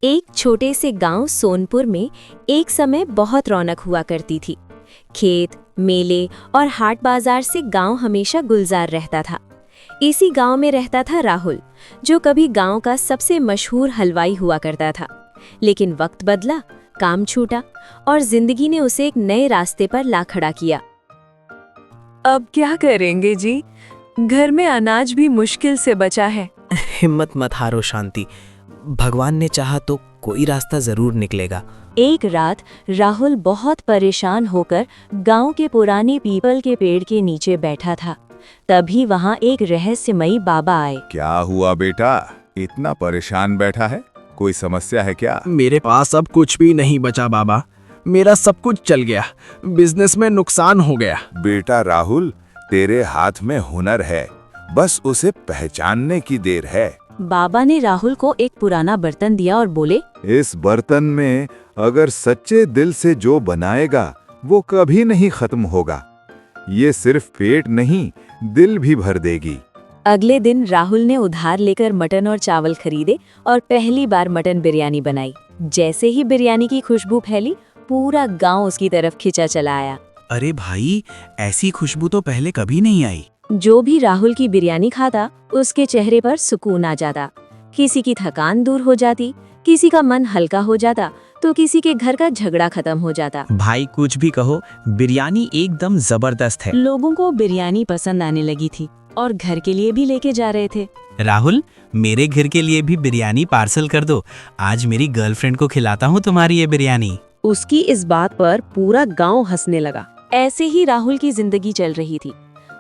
एक छोटे से गांव सोनपुर में एक समय बहुत रौनक हुआ करती थी। खेत, मेले और हाट बाजार से गांव हमेशा गुलजार रहता था। इसी गांव में रहता था राहुल, जो कभी गांव का सबसे मशहूर हलवाई हुआ करता था। लेकिन वक्त बदला, काम छूटा और जिंदगी ने उसे एक नए रास्ते पर ला खड़ा किया। अब क्या करेंगे जी? घर में अनाज भी मुश्किल से बचा है। हिम्मत मत हारो शांति, भगवान ने चाहा तो कोई रास्ता जरूर निकलेगा। एक रात राहुल बहुत परेशान होकर गांव के पुराने पीपल के पेड़ के नीचे बैठा था। तभी वहां एक रहस्यमयी बाबा आए। क्या हुआ बेटा, इतना परेशान बैठा है? कोई समस्या है क्या? मेरे पास अब कुछ भी नहीं बचा बाबा, मेरा सब कुछ चल गया, बिजनेस में नुकसान हो गया। बेटा राहुल, तेरे हाथ में हुनर है, बस उसे पहचानने की देर है। बाबा ने राहुल को एक पुराना बर्तन दिया और बोले, इस बर्तन में अगर सच्चे दिल से जो बनाएगा वो कभी नहीं खत्म होगा। ये सिर्फ पेट नहीं, दिल भी भर देगी। अगले दिन राहुल ने उधार लेकर मटन और चावल खरीदे और पहली बार मटन बिरयानी बनाई। जैसे ही बिरयानी की खुशबू फैली, पूरा गांव उसकी तरफ खिंचा चला आया। अरे भाई, ऐसी खुशबू तो पहले कभी नहीं आई। जो भी राहुल की बिरयानी खाता, उसके चेहरे पर सुकून आ जाता। किसी की थकान दूर हो जाती, किसी का मन हल्का हो जाता, तो किसी के घर का झगड़ा खत्म हो जाता। भाई कुछ भी कहो, बिरयानी एकदम जबरदस्त है। लोगों को बिरयानी पसंद आने लगी थी और घर के लिए भी लेके जा रहे थे। राहुल, मेरे घर के लिए भी बिरयानी पार्सल कर दो, आज मेरी गर्लफ्रेंड को खिलाता हूँ तुम्हारी ये बिरयानी। उसकी इस बात पर पूरा गांव हंसने लगा। ऐसे ही राहुल की जिंदगी चल रही थी।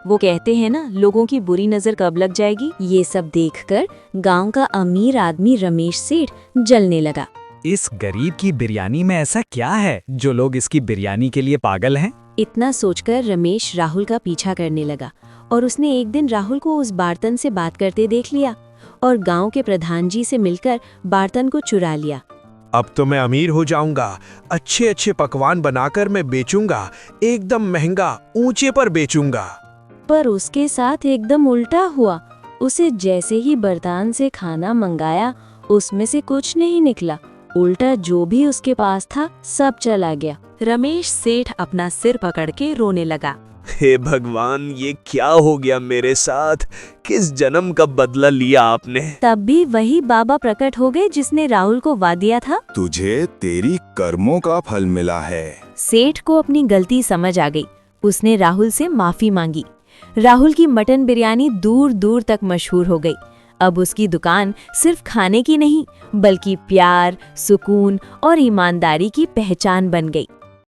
वो कहते हैं ना, लोगों की बुरी नजर कब लग जाएगी। ये सब देखकर गांव का अमीर आदमी रमेश सेठ जलने लगा। इस गरीब की बिरयानी में ऐसा क्या है जो लोग इसकी बिरयानी के लिए पागल हैं? इतना सोचकर रमेश राहुल का पीछा करने लगा और उसने एक दिन राहुल को उस बर्तन से बात करते देख लिया और गांव के प्रधान जी से मिलकर बर्तन को चुरा लिया। अब तो मैं अमीर हो जाऊंगा, अच्छे अच्छे पकवान बनाकर मैं बेचूंगा, एकदम महंगा, ऊंचे पर बेचूंगा। पर उसके साथ एकदम उल्टा हुआ। उसे जैसे ही बर्तन से खाना मंगाया, उसमें से कुछ नहीं निकला। उल्टा जो भी उसके पास था सब चला गया। रमेश सेठ अपना सिर पकड़ के रोने लगा। हे भगवान, ये क्या हो गया मेरे साथ? किस जन्म का बदला लिया आपने? तब भी वही बाबा प्रकट हो गए जिसने राहुल को वादा दिया था। तुझे तेरी कर्मों का फल मिला है। सेठ को अपनी गलती समझ आ गई। उसने राहुल से माफी मांगी। राहुल की मटन बिरयानी दूर दूर तक मशहूर हो गई। अब उसकी दुकान सिर्फ खाने की नहीं, बल्कि प्यार, सुकून और ईमानदारी की पहचान बन गई।